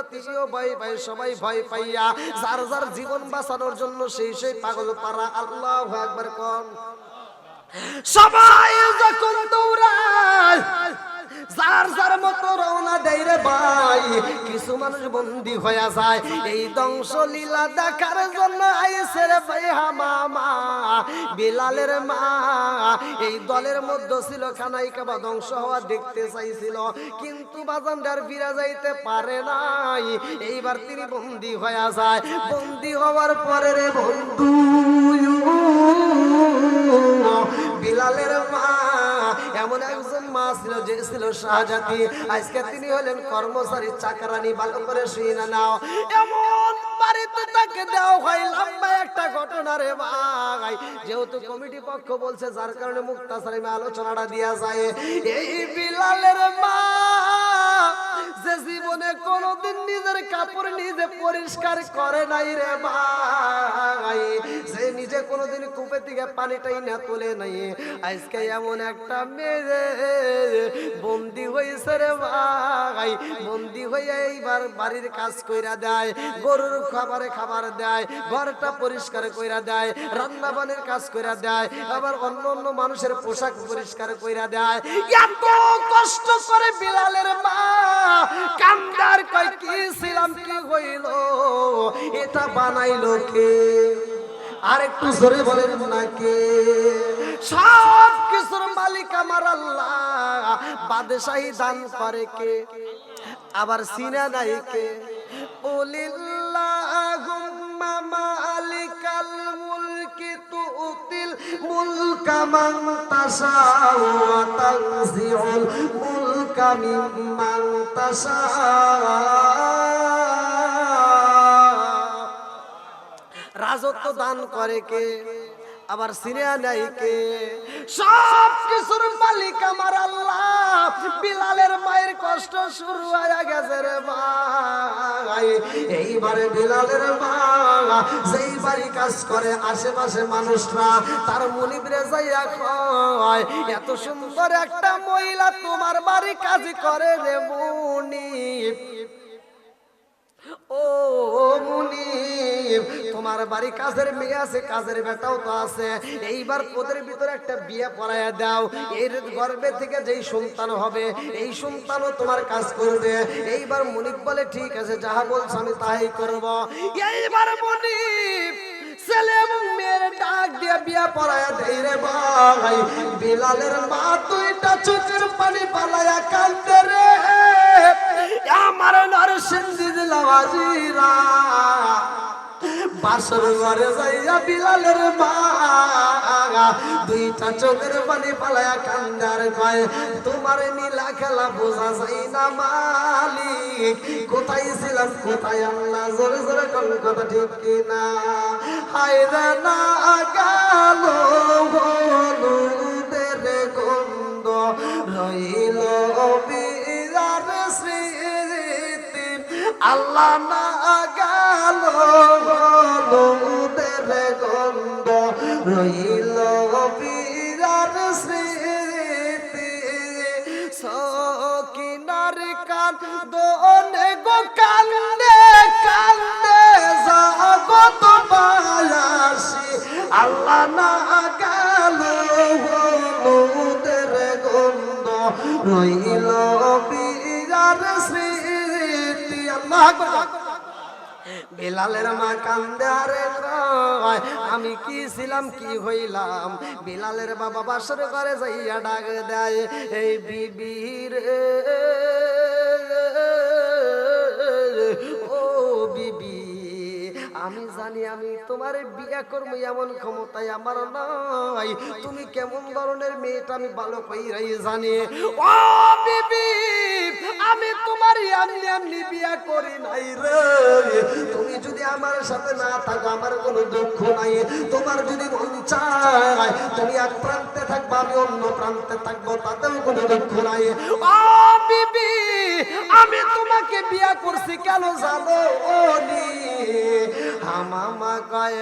আত্মীয় ভাই ভাই সবাই ভয় পাইয়া যার যার জীবন বাঁচানোর জন্য সেই সেই পাগল পারা। আল্লাহু আকবার কোন। সবাই যখন দৌড়ায় যার যার মতো রওনা দেয় রে ভাই, কিছু মানুষ বন্দী হয়ে যায় এই ধ্বংসলীলা দেখার জন্য। আইসে রে ভাই হামামা বিলালের মা, এই দলের মধ্যে ছিল খানাই কাবা ধ্বংস হওয়া দেখতে চাইছিল, কিন্তু বাজানদার ফিরে যাইতে পারে নাই। এইবার তিনি বন্দী হয়ে যায়। বন্দী হওয়ার পরে রে বন্ধু বিলালের মা এমন একজন মা ছিল যে ছিল শাহজাতি। আজকে তিনি হলেন কর্মচারী চাকরানি। ভালো করে শুনে নাও, এমন বাড়িতে তাকে দেওয়া হয় লম্বা একটা ঘটনা রে ভাই। যেহেতু কমিটি পক্ষ বলছে যার কারণে মুক্তাসারে আলোচনাটা দিয়া যায়। এই বিলালের মা যে জীবনে কোনোদিন নিজের কাপড় নিজে পরিষ্কার করে নাই রে ভাই, সে নিজে কোনোদিন কূপে থেকে পানিটাই না তোলে নাই, আজকে এমন একটা মেয়ে বন্দি হয়েছে রে ভাই। বন্দি হয়ে এইবার বাড়ির কাজ কইরা দেয়, গরুর খাবারে খাবার দেয়, ঘরটা পরিষ্কার কইরা দেয়, রান্না বান্নার কাজ কইরা দেয়, আবার অন্য অন্য মানুষের পোশাক পরিষ্কার কইরা দেয়। এত কষ্ট করে বিলালের মা কান্দার কই কি ছিলাম কি হইল, এটা বানাইলো কে? আর একটু জোরে বলেন না কে? সব কিছুর মালিক আমার আল্লাহ, বাদশাহী দান করে কে? আবার সিনা নাই কে? উলিল্লাহুম্মা মালিকাল মুলকি তুতিল মুলকা মান তাশাউ ওয়া তানজিউল মুলকা মিম্মান তাশাউ। রাজত্ব দান করে কে? আবার সিরিয়া নাই কে? সব কিছুর মালিক আমার আল্লাহ। বিলালের মায়ের কষ্ট শুরু হয়ে গেছে রে ভাই। এইবারে বিলালের মা যেই বাড়ি কাজ করে আশেপাশে মানুষরা তার মুনিবরে যাইয়া কয়, এত সুন্দর একটা মহিলা তোমার বাড়ি কাজ করে রে মুনিব, ও মুনিব তোমার বাড়ি কাজের মেয়ে আছে, কাজের বেটাও তো আছে, এইবার ওদের ভিতরে একটা বিয়ে পড়াইয়া দাও। এর গর্ভে থেকে যেই সন্তান হবে এই সন্তানও তোমার কাজ করবে। এইবার মুনিব বলে ঠিক আছে, যাহা বলছ আমি তাই করব। এইবার মুনিব ছেলে এবং মেয়ের ডাক দিয়ে বিয়া পড়াইয়া দেয় রে ভাই। বিলালের মা দুইটা চোখের পানি পালাইয়া কাঁদে রে আমার নরসিংদী লাওয়াজিরা। বাসর ঘরে যাইয়া বিলালের মা দুইটা চোখের পানি পালাইয়া কান্দার কয়, তোমার নীলা খেলা বোঝা যায় না মালিক, কোথায় ছিলাম কোথায় আল্লাহ? জোরে জোরে কোন কথা ঠিক কিনা? হায়রা না গাল হলুদের গন্ধ রইল বিরার স্মৃতি, আল্লাহ না গাল হলুদের গন্ধ রইল বিরার স্মৃতি। সকিনার কান্দনে গো কান্দে কান্দে জগৎ বায়াসি, আল্লাহ না গাল হলুদের গন্ধ রইল বিরার স্মৃতি। আল্লাহ বিলালের মা কান্দে আরে কয়, আমি কি ছিলাম কি হইলাম? বিলালের বাবা বাসর ঘরে যাইয়া ডাক দেয়, এই বিবির ও বিবি, আমি জানি আমি তোমার বিয়ে করবো এমন ক্ষমতায় আমার নাই, তুমি কেমন ধরনের মেয়েটা আমি ভালো কইরাই জানি। ও বিবি, আমি তোমার এমনি এমনি বিয়ে করি নাই রে। তুমি যদি আমার সাথে না থাকো আমার কোনো দুঃখ নাই, তোমার যদি মন চায় তুমি এক প্রান্তে থাকবো আমি অন্য প্রান্তে থাকবো, তাতেও কোনো দুঃখ নাই। ও বিবি, আমি তোমাকে বিয়ে করছি কেন জানো? ও নি হামামা কয়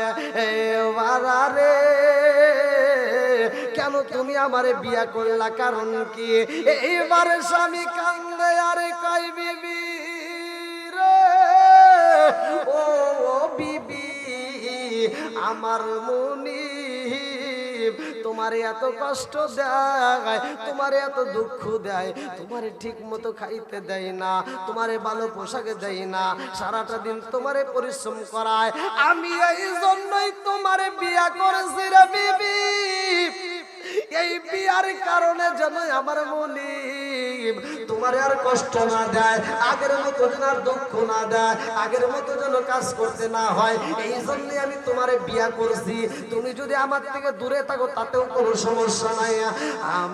রে, কেন তুমি আমারে বিয়া করলা, কারণ কি? এইবারে স্বামী কান্দে আরে কয়, বিবি রে আমার মুনিব তোমারে এত কষ্ট দেয়, তোমারে এত দুঃখ দেয়, তোমারে ঠিক মতো খাইতে দেয় না, তোমারে ভালো পোশাকে দেয় না, সারাটা দিন তোমারে পরিশ্রম করায়। আমি এই জন্যই তোমারে বিয়া করেছি রে বিবি। এই বিয়ার কারণে যেন আমার মুনিব তোমারে আর কষ্ট না দেয়, আগের মতো যেন আর দুঃখ না দেয়, আগের মতো যেন কাজ করতে না হয়। এই জন্যই আমি তোমারে বিয়া করছি। তুমি যদি আমার থেকে দূরে থাকো তাতেও কোনো সমস্যা নাই।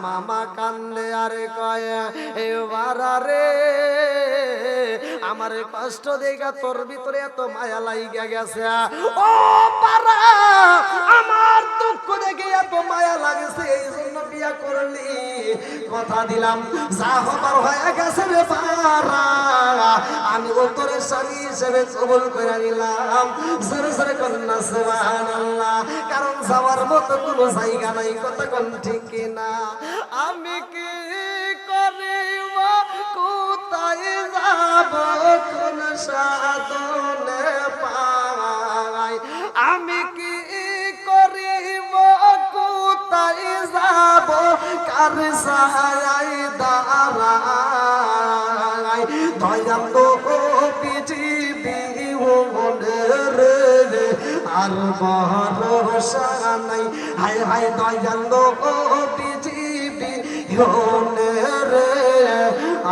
মামা কান্দে আরে কয় এবার রে আমার কষ্ট দেখা তোর ভিতরে এত মায়া লাইগা গেছে। ও পারা আমার দুঃখ দেখে এত মায়া লাগেছে, এই জন্য বিয়া করলি। কথা দিলাম যা হবার হয়ে গেছে রে পারা, আমি তোরে স্বামী হিসেবে কবুল করে নিলাম। জোরে জোরে কন্যা সুবহানাল্লাহ। কারণ যাওয়ার মতো কোনো জায়গা নাই, কথা কোন ঠিক না। আমি কি করিব কোথায় যাব কোন সাধনে পাই, আমি কি করিব কোথায় যাব কার সাহায্য দাঁড়াই। দয়াল পৃথিবী রে আর ভরসা নাই, হায় হায় দয়াল পৃথিবী রে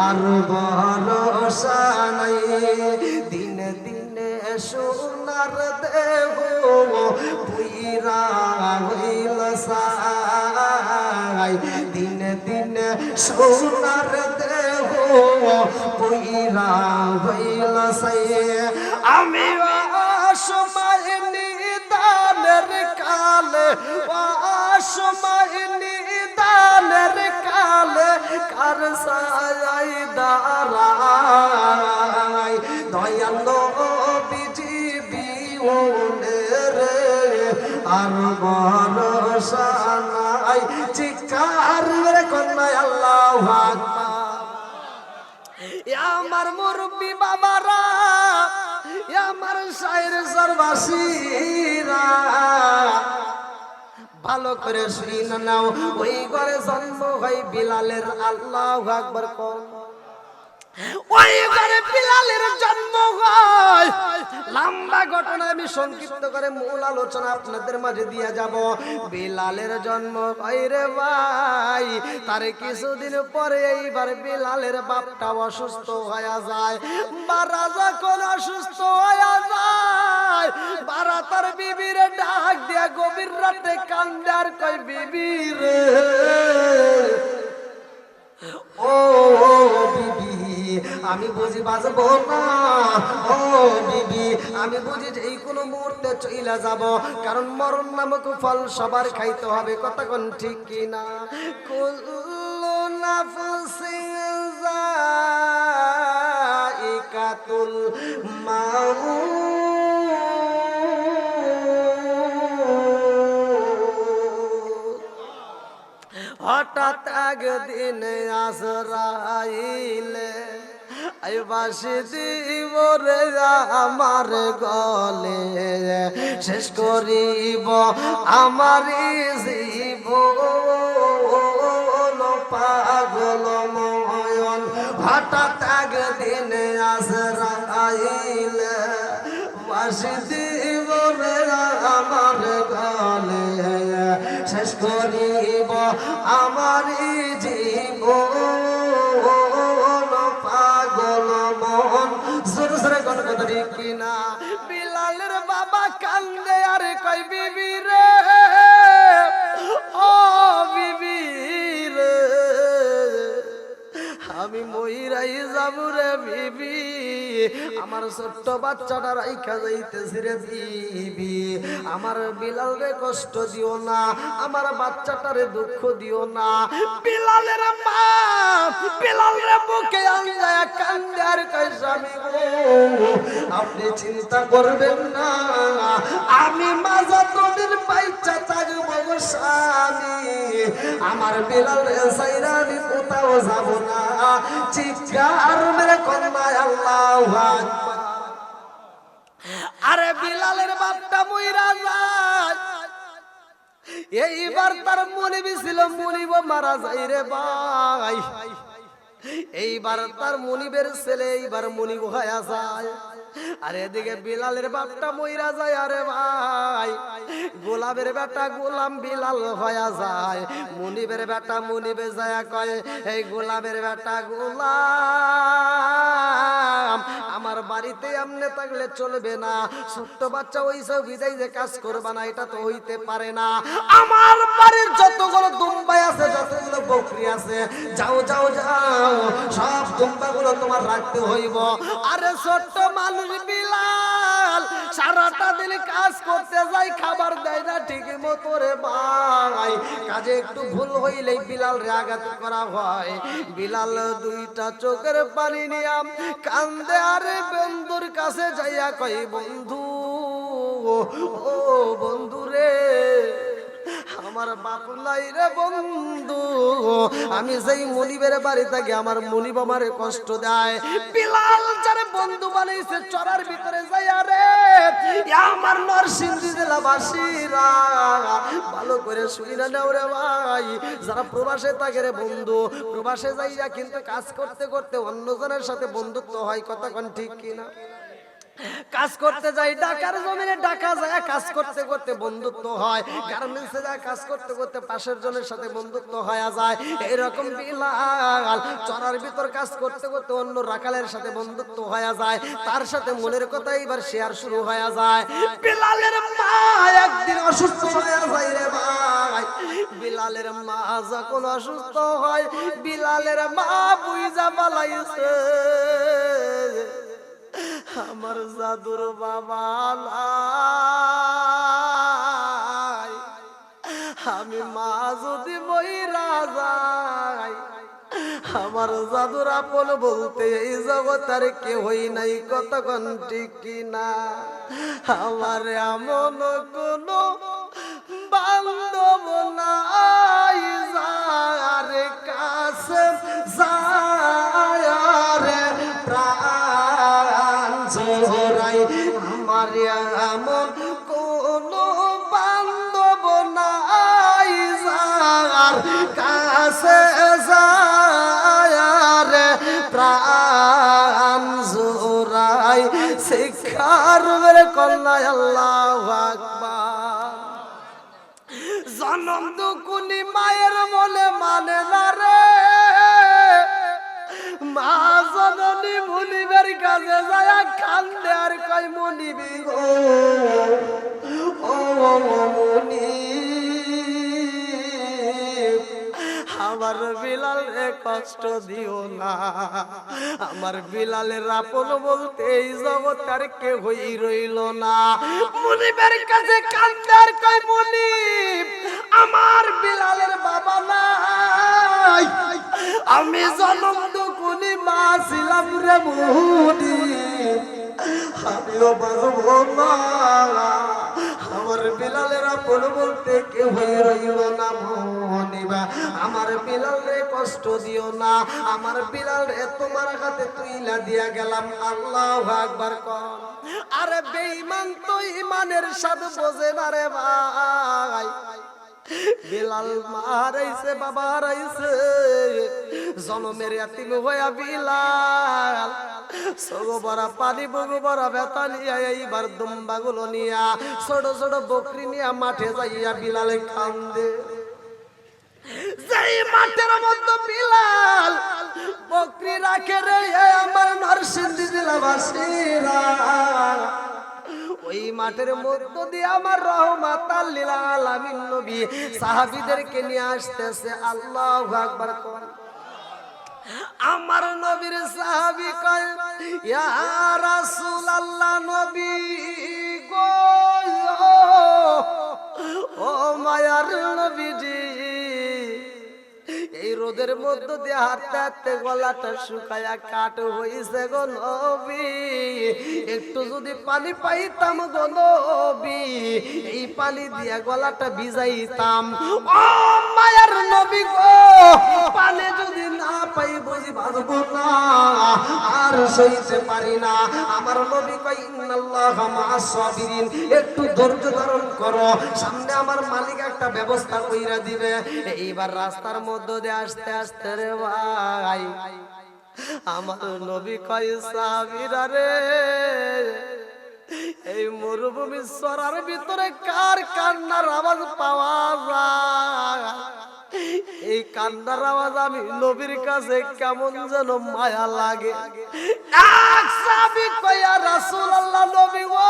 আর ভরসা নাই। দিনে দিনে সোনার দেহ পুইরা হইল সাই, দিনে দিনে সোনার দেহ পুইরা হইল সাই। আমি অসময় নিদানের কালে, অসময় নিদানের কালে কার সায়াই দাঁড়াই। দয়াল বিজিবি রে আর ভরসা নাই। চিৎকার মেরে কন্যায় আল্লাহু আকবার। আমার মুরব্বী বাবারা, আমার শায়ের সর্বাসীরা, ভালো করে শুনে নাও। ওই ঘরে জন্ম হয় বিলালের। আল্লাহু আকবার কোন। ওই ঘরে বিলালের জন্ম হয়। লম্বা ঘটনা আমি সংক্ষিপ্ত করে মূল আলোচনা আপনাদের মাঝে দিয়ে যাব। বিলালের জন্ম হয় রে ভাই, তার কিছুদিন পরে এইবার বিলালের বাপটা অসুস্থ হয়ে যায়। বারা যখন অসুস্থ হয়ে যায়, বারা তার বিবির ডাক দিয়া গভীর রাতে কান্দে আর কয় বিবি রে, ও বিবি আমি বুঝি বাঁচবো না, ও বিবি আমি বুঝি যে এই কোনো মুহূর্তে চইলা যাব, কারণ মরণ নামক ফল সবার খাইতে হবে। কথা কোন ঠিক কিনা? কুল্লু নাফসিন যায়িকাতুল মাউত। হঠাৎ একদিন আজরাইলে বাসি দিব রে আমার গলে, শেষ করিব আমার জীবন পাগল ময়ন। হঠাৎ একদিন আজরাইলে বাসি দিব রে আমার গলে, শেষ করিব আমার জীবন পাগল মন। জোরে জোরে কোন কথা ঠিক কিনা? বিলালের বাবা কান্দে আর কই বিবি রে, ও বিবি রে আমি মইরাই যাব রে বিবি, আমার ছোট্ট বাচ্চাটা রাইখা যাইতেছি রে বিবি। আমার বিলাল রে কষ্ট দিও না, আমার বাচ্চাটারে দুঃখ দিও না। বিলালের মা বিলাল রে বুকে আনলায়া কান্দে আর কয় স্বামী গো আপনি চিন্তা করবেন না, আমি মাজা তোদের বাইচ্চা থাকবো গো স্বামী, আমার বিলাল রে সাইরা আমি কোথাও যাব না। চিৎকার মেরে কন্যায় আল্লাহু আকবার। আরে বিলালের বাপটা মইরা যায়, এইবার তার মনিবি ছিল, মনিব মারা যায় রে ভাই। এইবার তার মনিবের ছেলে এইবার মনিব হয়ে যায়। আর এদিকে বিলালের বাপটা মইরা যায়। আরে ভাই, গোলামের বেটা গোলাম বিলাল হয়ে যায়। মনিবের বেটা মনিবে যায় কয়, এই গোলামের বেটা গোলাম, আমার বাড়িতে এমনি থাকলে চলবে না। ছোট্ট বাচ্চা ওই সব বিদায় যে কাজ করবা না, এটা তো হইতে পারে না। আমার বাড়ির যতগুলো দুম্বাই আছে, যতগুলো বকরি আছে, যাও যাও যাও, সব দুম্বাগুলো তোমার রাখতে হইব। আরে ছোট্ট মানুষ বিলাল সারাটা দিন কাজ করতে যায়, খাবার দেয় না ঠিক মতো রে ভাই। কাজে একটু ভুল হইলেই বিলাল রে আঘাত করা হয়। বিলাল দুইটা চোখের পানি নিয়ে কান্দে। আরে বন্ধুর কাছে যাইয়া কই, বন্ধু ও বন্ধু রে, আমার বাপ নাই রে বন্ধু, আমি যেই মনিবের বাড়ি থাকি আমার মনিব আমারে কষ্ট দেয়। বিলাল যারে বন্ধু বানাইছে চরার ভিতরে যাইয়া রে, আমার নরসিংদী জেলাবাসীরা ভালো করে শুনি না নাও রে ভাই। যারা প্রবাসে থাকে রে বন্ধু, প্রবাসে যাইয়া কিন্তু কাজ করতে করতে অন্যজনের সাথে বন্ধুত্ব হয়, কথা কোন ঠিক কিনা? কাজ করতে যাই ঢাকার জমিনে, ঢাকা যায় কাজ করতে করতে বন্ধুত্ব হয়। গার্মেন্টসে যায় কাজ করতে করতে পাশের জনের সাথে বন্ধুত্ব হয়ে যায়। এরকম বিলাল চরার ভিতর কাজ করতে করতে অন্য রাখালের সাথে বন্ধুত্ব হয়ে যায়। তার সাথে মনের কথা এবার শেয়ার শুরু হয়ে যায়। বিলালের মা একদিন অসুস্থ হয়ে যায় রে ভাই। বিলালের মা যখন অসুস্থ হয়, বিলালের মা বুইজা পালাইছে, আমার জাদুর বাবা নাই, আমি মা যদি মইরা যাই, আমার জাদুর আপন বলতে এই জগতের কেহই নাই, কতক্ষণ ঠিক কিনা? আমার এমন কোনো বান্ধব নাই যার কাছে যায় রে প্রাণ জোড়াই, আমার এমন কোনো বান্ধব নাই যার কাছে যায় রে প্রাণ জোড়াই। শিক্ষার কন্যায় আল্লাহু আকবার। জনম দুকুনি মায়ের মনে মানে না রে, মা জননী মুনিবের কাছে যায় কান্দে আর কই, মুনিবি গো ও মুনিব, আমার বিলাল রে কষ্ট দিও না, আমার বিলালের আপন বলতে এই জগৎ আর কেহই রইল না। মুনিবের কাছে কান্দে আর কই, মুনিব আমার বিলালের বাবা নাই, আমি জন্ম দুকুনি মা ছিলাম রে মুনিব, আমিও বাঁচবো না, আমার বিলালের আপন বলতে কেহই রইল না। মুনিবা আমার বিলাল রে কষ্ট দিও না, আমার বিলাল রে তোমার হাতে তুইলা দিয়া গেলাম। আল্লাহু আকবার কর। আরে বেঈমান তো ইমানের স্বাদ বোঝে না রে ভাই। বিলাল মারাইছে, বাবা হারাইছে, জনমের এতিম হইয়া বিলাল সগো বড়া পানি বগো বড়া ব্যথা নিয়া এইবার দুম্বাগুলো নিয়া ছোট ছোট বকরি নিয়া মাঠে যাইয়া বিলালে কান্দে। যেই মাঠের মধ্যে বিলাল বকরি রাখে রে আমার নরসিংদী জেলাবাসীরা, ওই মাঠের মধ্য দিয়ে আমার রহমাতাল লিল আলামিন নবী সাহাবীদেরকে নিয়ে আসতেছে। আল্লাহু আকবার কোন। আমার নবীর সাহাবী কয়, ইয়া রাসূলুল্লাহ নবী গো, ও মায়ার নবীজি, এই রোদের মধ্য দিয়ে হাঁটতে হাঁটতে গলাটা শুকায়া কাট হইছে গো নবী, একটু যদি পানি পাইতাম গো নবী, এই পানি দিয়া গলাটা ভিজাইতাম। ও মায়ার নবী গো, পানি যদি না পাই বুঝি বাঁচবো না, আর সইতে পারি না। আমার নবী কয়, ইন্নাল্লাহ ইন্নাল্লাহ মা'আস সাবিরিন, একটু ধৈর্য ধারণ করো, সামনে আমার মালিক একটা ব্যবস্থা কইরা দিবে। এইবার রাস্তার মধ্য দিয়ে আস্তে আস্তে রে ভাই আমার নবী কয় সাহাবীরা রে, এই মরুভূমির সরার ভিতরে কার কান্নার আওয়াজ পাওয়া যায়? এই কান্নার আওয়াজ আমি নবীর কাছে কেমন যেন মায়া লাগে। এক সাহাবী কয় ইয়া রাসূলুল্লাহ, নবী গো,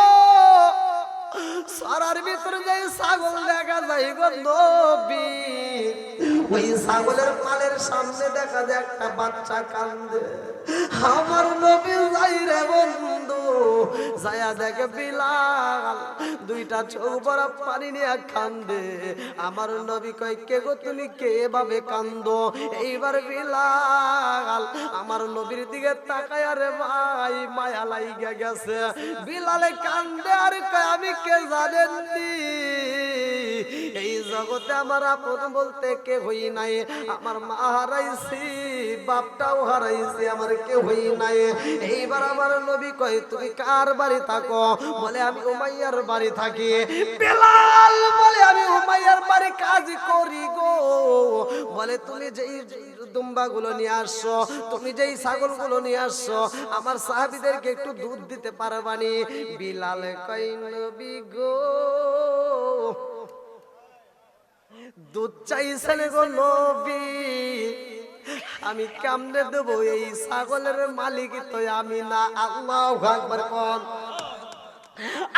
সরার ভিতরে যে ছাগল দেখা যায় গো নবী, ওই ছাগলের পালের সামনে দেখা যায় একটা বাচ্চা কান্দে। আমার নবী যাই রে বন্ধু, যায়া দেখে বিলাল দুইটা চোখ ভরা পানি নিয়ে কান্দে। আমার নবী কয় কে গো তুমি, কে এভাবে কান্দো? এইবার বিলাল আমার নবীর দিকে তাকায়, আরে ভাই মায়া লাইগা গেছে। বিলালে কান্দে আর কয় আমি কে জানেননি, এই জগতে আমার আপন বলতে কে হই নাই, আমার মা হারাইছি, বাপটাও হারাইছি, আমার কে হই নাই। এইবার আমার নবী কয় তুমি কার বাড়ি থাকো? বলে আমি উমাইয়ার বাড়ি থাকি। বিলাল বলে আমি উমাইয়ার বাড়ি কাজ করি গো। বলে তুমি যেই দুম্বা গুলো নিয়ে আসছো, তুমি যেই ছাগল গুলো নিয়ে আসছো, আমার সাহাবীদেরকে একটু দুধ দিতে পারবানি? বিলাল কয় নবী গো, দুধ চাইছেন গো নবী, আমি কেমনে দেবো? এই ছাগলের মালিক তো আমি না। আল্লাহু আকবার কোন।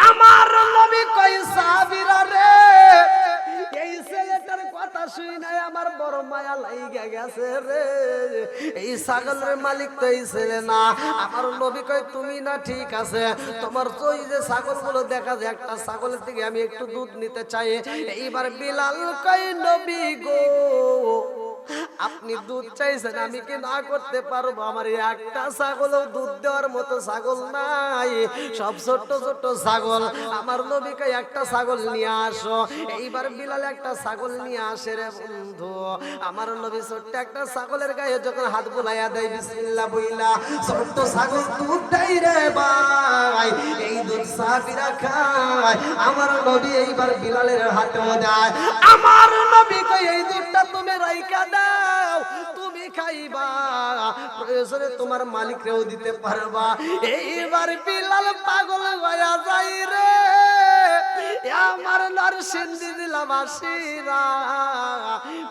আমার নবী কয় সাহাবীরা রে, এই ছেলেটার কথা শুই নাই আমার বড় মায়া লাইগা গেছে রে, এই ছাগলের মালিক তো এই ছেলে না। আমার নবী কয় তুমি না ঠিক আছে, তোমার তো এই যে ছাগলগুলো দেখা যায়, একটা ছাগলের থেকে আমি একটু দুধ নিতে চাই। এইবার বিলাল কয় নবী গো, আপনি দুধ চাইছেন, আমি কি না করতে পারবো? আমার একটা ছাগলও দুধ দেওয়ার মতো ছাগল নাই, সব ছোট্ট ছোট্ট ছাগল। আমার নবীকে একটা ছাগল নিয়ে আসো। এইবার বিলাল একটা ছাগল নিয়ে আসে রে বন্ধু। আমার নবী ছোট্ট একটা ছাগলের গায়ে যখন হাত বুলাইয়া দেয় বিসমিল্লাহ বইলা, ছোট্ট ছাগল দুধ দেয় রে ভাই, এই দুধ সাহাবীরা খায়। আমার নবী এইবার বিলালের হাতেও দেয়। আমার নবী কয় এই দুধটা তুমি রাইখা দাও, তুমি খাইবা, প্রয়োজনে তোমার মালিকরেও দিতে পারবা। এইবার বিলাল পাগল হইয়া যাই রে, আমার নরসিংদী জেলাবাসীরা।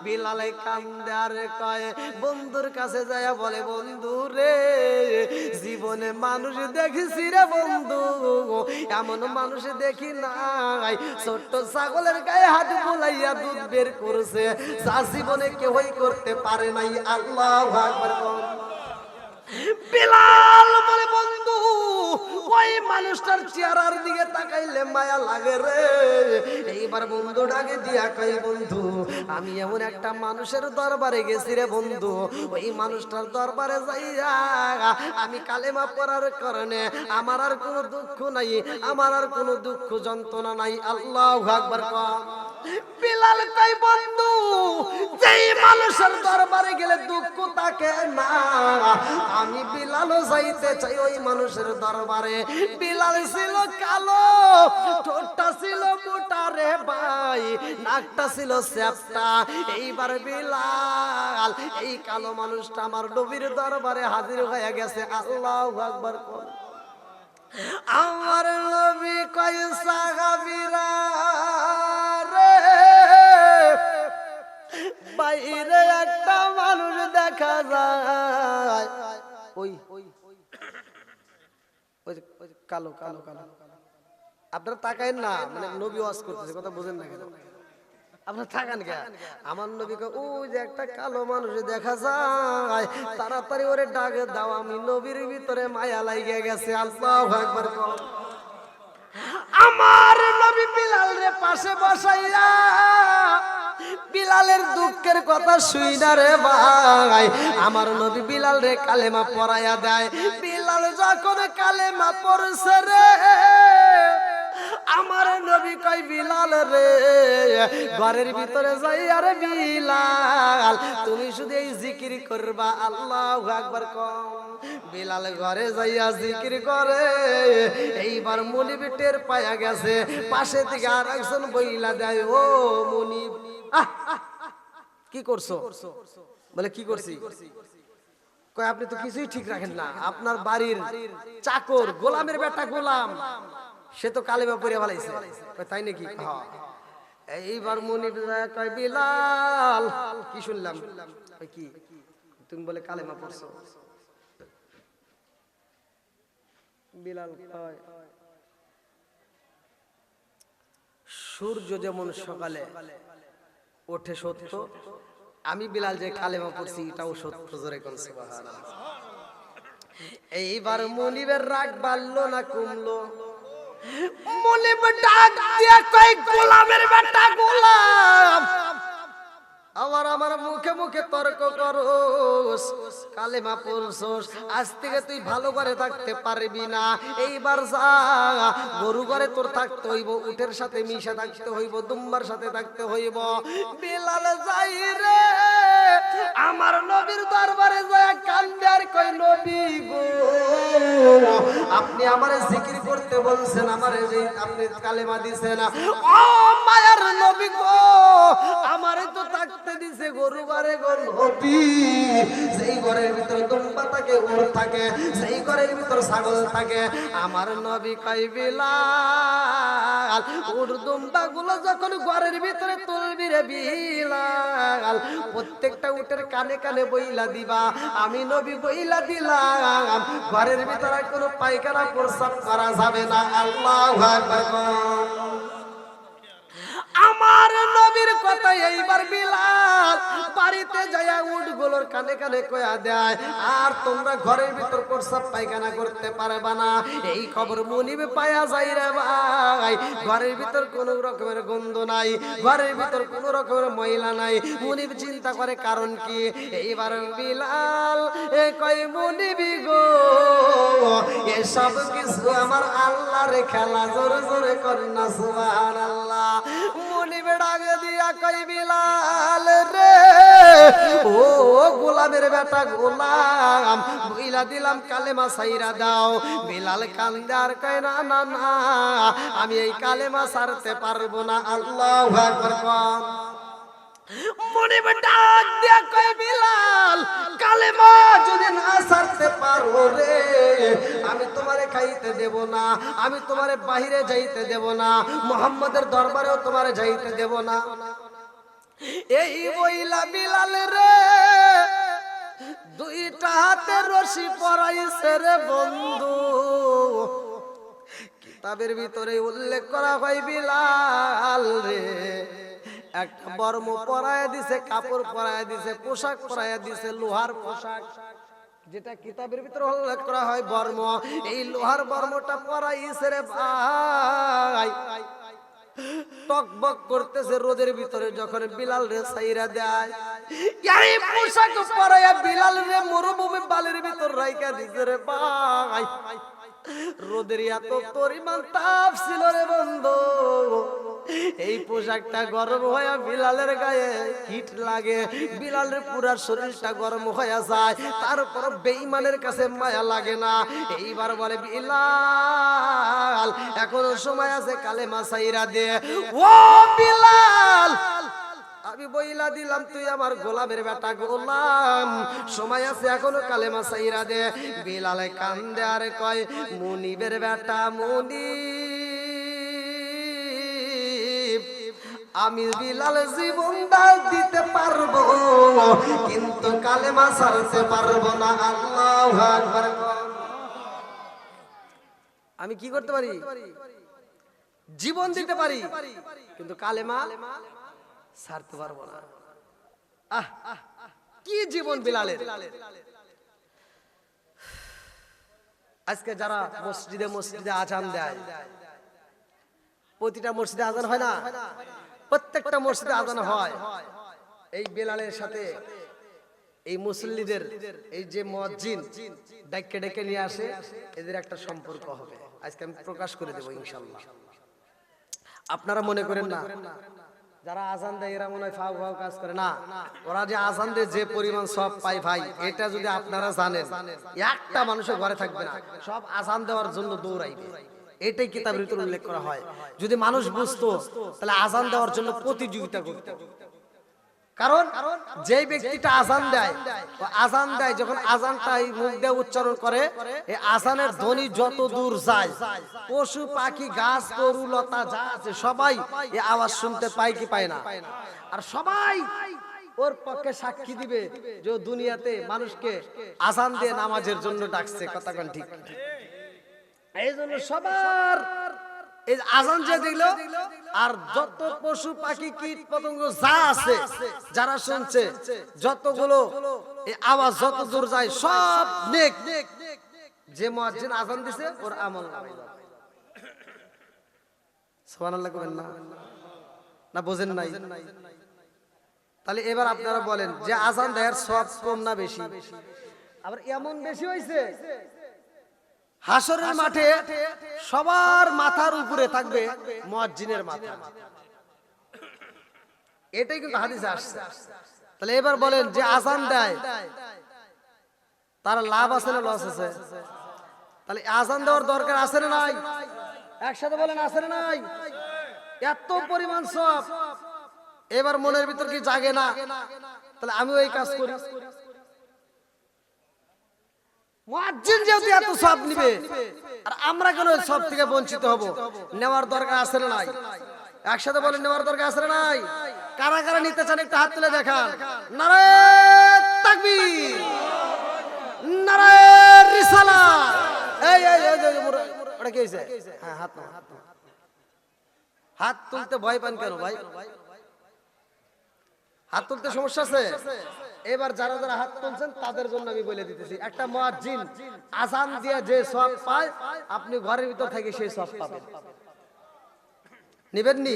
বিলালে কান্দে আর কয়, বন্ধুর কাছে যায়া বলে বন্ধু রে, জীবনে মানুষ দেখেছি রে বন্ধু, এমন মানুষ দেখি নাই, ছোট্ট ছাগলের গায়ে হাত বুলাইয়া দুধ বের করছে, যা জীবনে কেউই করতে পারে নাই। আল্লাহু আকবার। বিলাল বলে বন্ধু, ওই মানুষটার চেহারার দিকে তাকাইলে মায়া লাগে রে। এইবার বন্ধু ডাকে দিয়া কই বন্ধু, আমি এমন একটা মানুষের দরবারে গেছি রে বন্ধু, ওই মানুষটার দরবারে যাইয়া আমি কালেমা পড়ার কারণে আমার আর কোনো দুঃখ নাই, আমার আর কোনো দুঃখ যন্ত্রণা নাই। আল্লাহু আকবার। বিলাল কই বন্ধু, যেই মানুষের দরবারে গেলে দুঃখ থাকে না, আমি বিলালও যাইতে চাই ওই মানুষের দরবারে। বিলাল ছিল কালো, ঠোঁটটা ছিল মোটা রে ভাই, নাকটা ছিল চ্যাপ্টা। এইবার বিলাল এই কালো মানুষটা আমার নবীর দরবারে হাজির হয়ে গেছে। আল্লাহু আকবার। আমার নবী কয় সাহাবীরা রে, বাইরে একটা মানুষ দেখা যায়, ওই কালো কালো কালো। আপনারা তাকায়েন না, মানে নবী ওয়াজ করতেছে, কথা বুঝেন না কেন? আপনার থাকান কে? আমার নবীকে ওই যে একটা কালো মানুষ দেখা যায়, তাড়াতাড়ি ওরে ডাকে দাও, আমি নবীর ভিতরে মায়া লাগিয়ে গেছে। আল্লাহু আকবার। আমার নবী বিলাল রে পাশে বসাইয়া বিলালের দুঃখের কথা শুই না রে ভাই, আমার নবী বিলাল রে কালেমা পড়াইয়া দেয়। বিলাল যখন কালেমা পড়ছে রে, আমার নবী কয় বিলাল রে, ঘরের ভিতরে যাই, আরে বিলাল তুমি শুধু এই জিকির করবা, আল্লাহু আকবার কম। বিলাল ঘরে যাইয়া জিকির করে। এইবার এইবার মুনিব টের পায়া গেছে, পাশে থেকে আর একজন বইলা দেয়, ও মুনিব, কি করছো? বলে কি করছি? কয় আপনি তো কিছুই ঠিক রাখেন না, আপনার বাড়ির চাকর গোলামের বেটা গোলাম সে তো কালেমা পড়ে ফেলাইছে। তাই নাকি? হ্যাঁ। এইবার মুনিব কয় বিলাল, কি শুনলাম? কি তুমি বলে কালেমা পড়ছো? বিলাল কয় সূর্য যেমন সকালে ওঠে সত্য, আমি বিলাল যে কালেমা পড়ছি এটাও সত্য। জোরে কোন সুবহানাল্লাহ। এইবার মুনিবের রাগ বাড়লো না কমলো? মুনিব ডাক দিয়া কয় গোলামের বেটা গোলাম, আমার মুখে মুখে তর্ক করোস, কালেমা পড়ছস, আজ থেকে তুই ভালো করে থাকতে পারবি না। এইবার যা, গরু ঘরে তোর থাকতে হইব, উটের সাথে মিশে থাকতে হইব, দুম্বার সাথে থাকতে হইব। বিলাল যাই রে আমার নবীর দরবারে যায় কান্দে আর কয় নবী গো, আপনি আমারে জিকির করতে বলছেন, আমারে যে আপনি কালেমা দিছেন, ও মায়ার নবী গো, আমারে তো থাকতে দিছে গরু ঘরে গো নবী, সেই ঘরের ভিতরে দুম্বা থাকে, উট থাকে, সেই ঘরের ভিতরে ছাগল থাকে। আমার নবী কয় বিলাল, উট দুম্বা গুলো যখন ঘরের ভিতরে তুলবি রে বিলাল, প্রত্যেকটা উটের কানে কানে বইলা দিবা, আমি নবী বইলা দিলাম, ঘরের ভিতরে কোনো পায়খানা প্রস্রাব করা যাবে না। আল্লাহু আকবার। আমার নবীর কথা এইবার বিলাল বাড়িতে যায়া উটগুলোর কানে কানে কয়া দেয়, আর তোমরা ঘরের ভিতর প্রস্রাব পায়খানা করতে পারবা না। এই খবর মুনিব পায়া যায় রে ভাই, ঘরের ভিতর কোনো রকমের গন্ধ নাই, ঘরের ভিতর কোনো রকমের ময়লা নাই। মুনিব চিন্তা করে কারণ কি? এইবার বিলাল কয় মুনিবি গো, এসব কিছু আমার আল্লাহর খেলা, জোরে জোরে করেন না সুবহানাল্লাহ। মুনিব ডাক দিয়া কয় বিলাল রে, ও গোলামের বেটা গোলাম, বইলা দিলাম কালেমা ছাইরা দাও। বিলাল কান্দে আর কয় না না না, আমি এই কালেমা ছাড়তে পারবো না। আল্লাহু আকবার। মুনিব ডাক দিয়া কয় বিলাল, কালেমা যদি না ছাড়তে পারো রে, আমি তোমারে খাইতে দেব না, আমি তোমারে বাহিরে যাইতে দেব না, মুহাম্মাদের দরবারেও তোমারে যাইতে দেব না। এই বইলা বিলাল রে দুইটা হাতে রশি পরাইছে রে বন্ধু। কিতাবের ভিতরে উল্লেখ করা হয় বিলাল রে একটা বর্ম পরায়া দিছে, কাপড় পরায়া দিছে, পোশাক পরায়া দিছে, লোহার পোশাক, যেটা কিতাবের ভিতরে উল্লেখ করা হয় বর্ম। এই লোহার বর্মটা পরাইছে রে ভাই, টকবক করতেছে রোদের ভিতরে। যখন বিলাল রে ছাইরা দেয়, এই পোশাক পরায়া বিলাল রে মরুভূমি বালির ভিতর রাইখা দিছে রে ভাই। রোদের এত পরিমাণ তাপ ছিল রে বন্ধু, এই পোশাকটা গরম হয়ে বিলালের গায়ে হিট লাগে, বিলালের পুরা শরীরটা গরম হয়ে যায়, তারপর বেঈমানের কাছে মায়া লাগে না। এইবার বলে বিলাল এখনো সময় আছে, কালেমা ছাইরা দে। ও বিলাল, আমি বইলা দিলাম তুই আমার গোলামের বেটা গোলাম, সময় আছে এখনো, কালেমা ছাইরা দে। বিলালে কান্দে আর কয় মুনিবের বেটা মুনিব, আমি বিলাল জীবন দান দিতে পারবো, কিন্তু কালেমা ছাড়তে পারবো না। আল্লাহু আকবার। আমি কি করতে পারি? জীবন দিতে পারি, কিন্তু কালেমা ছাড়তে পারবো না। আহ কি জীবন বিলালের! আজকে যারা মসজিদে মসজিদে আজান দেয়, প্রতিটা মসজিদে আজান হয় না? প্রত্যেকটা মসজিদে আজান হয়। এই বিলালের সাথে এই মুসল্লিদের এই যে মুয়াজ্জিন ডেকে ডেকে নিয়ে আসে, এদের একটা সম্পর্ক হবে। আজকে আমি প্রকাশ করে দেবো ইনশাআল্লাহ। আপনারা মনে করেন না যারা আজান দেয় এরা মনে হয় ফাও ফাও কাজ করে, না, ওরা যে আজান দেয় যে পরিমাণ সব পায় ভাই, এটা যদি আপনারা জানেন, একটা মানুষের ঘরে থাকবে না, সব আজান দেওয়ার জন্য দৌড়াইবে। এটাই কিতাবের ভিতরে উল্লেখ করা হয়। যদি মানুষ বুঝতো তাহলে আজান দেওয়ার জন্য প্রতিযোগিতা করত। কারণ যে ব্যক্তিটা আজান দেয় যখন আজানটাই মুখ দিয়ে উচ্চারণ করে, এই আজানের ধ্বনি যত দূর যায়, পশু পাখি গাছ গরু লতা যা আছে সবাই এই আওয়াজ শুনতে পায় কি পায় না? আর সবাই ওর পক্ষে সাক্ষী দিবে যে দুনিয়াতে মানুষকে আজান দিয়ে নামাজের জন্য ডাকছে। কথা কোন ঠিক? এই জন্য সবার এই আজান যে দেখলো, আর যত পশু পাখি কীট পতঙ্গ যা আছে যারা শুনছে, যতগুলো এই আওয়াজ যত দূর যায় সব নেক। যে মুয়াজ্জিন আজান দিছে ওর আমল নামায় যাবে। সুবহানাল্লাহ কবেন না? না বোঝেন নাই? তাহলে এবার আপনারা বলেন যে আজান দেওয়ার সওয়াব কম না বেশি? আবার এমন বেশি হইছে, হাসরের মাঠে সবার মাথার উপরে থাকবে মুয়াজ্জিনের মাথা। এটাই কিন্তু হাদিসে আসছে। তাহলে এবার বলেন যে আজান দেয় তার লাভ আছে না লস আছে? তাহলে আজান দেওয়ার দরকার আছে না নাই? একসাথে বলেন আছে না নাই? এত পরিমাণ সওয়াব, এবার মনের ভিতর কি জাগে না তাহলে আমিও এই কাজ করি? মুয়াজ্জিন যেহেতু এত সওয়াব নিবে, আর আমরা কেন সব থেকে বঞ্চিত হব? নেওয়ার দরকার আছে না নাই? একসাথে বলেন নেওয়ার দরকার আছে না নাই? কারা কারা নিতে চান একটু হাত তুলে দেখান। নারায়ে তাকবীর, নারায়ে রিসালাত। এই ওটা কি হইছে? হ্যাঁ, হাত তুলতে ভয় পান কেন ভাই? হাত তুলতে সমস্যা আছে? এবার যারা যারা হাত তুলছেন তাদের জন্য আমি বলে দিতেছি, একটা মুয়াজ্জিন আজান দিয়ে যে সওয়াব পায়, আপনি ঘরের ভিতর থেকে সেই সওয়াব পাবেন। নিবেন নি?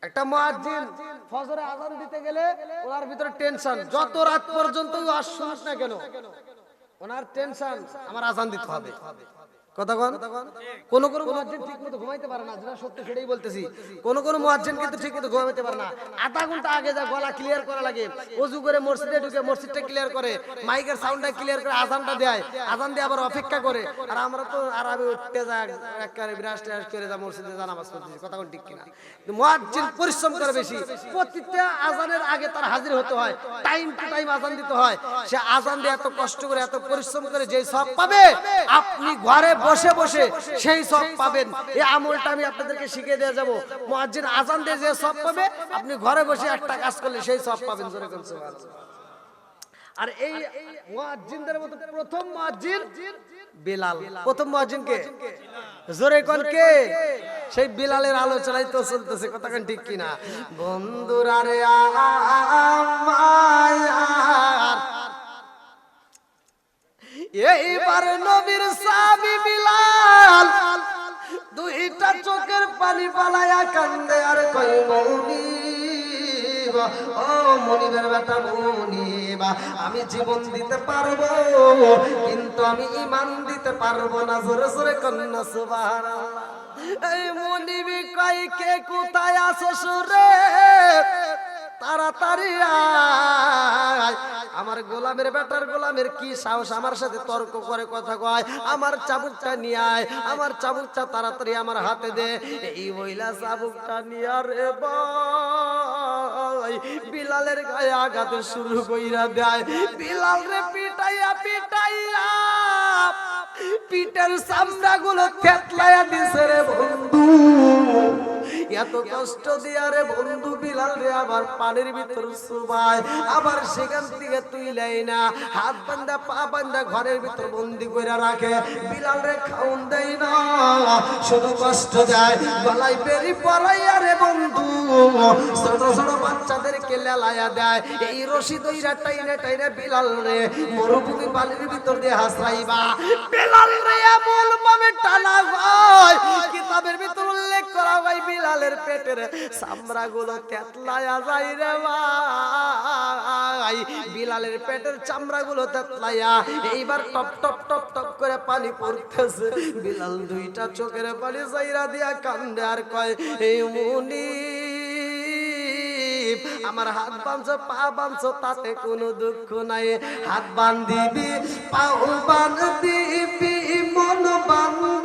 একটা মুয়াজ্জিন ফজরে আজান দিতে গেলে ওনার ভিতরে টেনশন, যত রাত পর্যন্ত ওয়াজ শুনুক না কেন ওনার টেনশন আমার আজান দিতে হবে। কথা কোন? কোন কোন মুয়াজ্জিন ঠিকমতো ঘুমাইতে পারে না, যেটা সত্যি সেটাই বলতেছি। কোন কোন মুয়াজ্জিন কিন্তু ঠিকমতো ঘুমাইতে পারে না, আধা ঘন্টা আগে যা গলা ক্লিয়ার করা লাগে, ওযু করে মসজিদে ঢুকে মসজিদটা ক্লিয়ার করে, মাইকের সাউন্ডটা ক্লিয়ার করে আজানটা দেয়, আজান দিয়ে আবার অপেক্ষা করে। আর আমরা তো আমি উঠতে যাই একবারে বিরাজ টিরাজ করে যা মসজিদে যা নামাজ পড়তেছি। কথা কোন ঠিক কিনা? মুয়াজ্জিন পরিশ্রম করে বেশি, প্রতিটা আজানের আগে তার হাজির হতে হয়, টাইম টু টাইম আজান দিতে হয়। সে আজান দিয়ে এত কষ্ট করে এত পরিশ্রম করে যেই সওয়াব পাবে, আপনি ঘরে বসে বসে সেই সওয়াব পাবেন। এই আমলটা আমি আপনাদেরকে শিখিয়ে দিয়ে যাব। মুয়াজ্জিন আজান দিয়ে যে সওয়াব পাবে, আপনি ঘরে বসে একটা কাজ করলে সেই সওয়াব পাবেন। জোরে কোন সুবহানাল্লাহ। আর এই মুয়াজ্জিনদের মধ্যে প্রথম মুয়াজ্জিন বিলাল। প্রথম মুয়াজ্জিন কে? জোরে কোন কে? সেই বিলালের আলোচনাই তো চলতেছে। কথা কোন ঠিক কিনা? বন্ধুরা রে আমার, এইবার নবীর সাহাবী বিলাল দুইটা চোখের পানি পালায়া কান্দে আর কই মুনিব, ও মুনিবের বেটা মুনিব, আমি জীবন দিতে পারবো কিন্তু আমি ঈমান দিতে পারবো না। জোরে জোরে কন্না সুবহানাল্লাহ। এই মুনিবি কই কে কোথায় আছো সুরে, তাড়াতাড়ি আয়। আমার গোলামের বেটার গোলামের কি সাহস আমার সাথে তর্ক করে কথা কয়, আমার চাবুকটা নিয়ে আয়, আমার চাবুকটা তাড়াতাড়ি আমার হাতে দে। এই মহিলা চাবুকটা নিয়ে রে ভাই বিলালের গায়ে আঘাত শুরু কইরা দেয়। বিলাল রে পিটাইয়া পিটাইয়া পিঠের চামড়া গুলো থেতলাইয়া দিছে রে বন্ধু। এত কষ্ট দিয়া রে বন্ধু বিলাল রে আবার পানির ভিতর চুবায়, আবার সেখান থেকে তুইলাই না, হাত বান্ধা পা বান্ধা ঘরের ভিতর বন্দি করে রাখে। বিলাল রে খাউন দেয় না, শুধু কষ্ট দেয়, গলায় বেরি পরাইয়া রে বন্ধু ছোট ছোট বাচ্চাদেরকে লেলাইয়া দেয়। এই রশি দইরা টাইনে টাইনে বিলাল রে মরুভূমি বালির ভিতর দিয়ে হাসরাইবা। বিলাল রে এমন ভাবে টানা হয়, কিতাবের ভিতর উল্লেখ করা হয় বিলালের পেটের চামড়া গুলো তেতলায়া যায় রে ভাই। বিলালের পেটের চামড়া গুলো তেতলায়া এইবার টপ টপ টপ টপ করে পানি পড়তেছে। বিলাল দুইটা চোখের পানি যাইরা দিয়া কান্দে আর কয়, এই মুনিব আমার হাত বাঁধছো পা বাঁধছো তাতে কোনো দুঃখ নাই, হাত বান্ধিবি পাও বান্ধিবি মন বান্ধ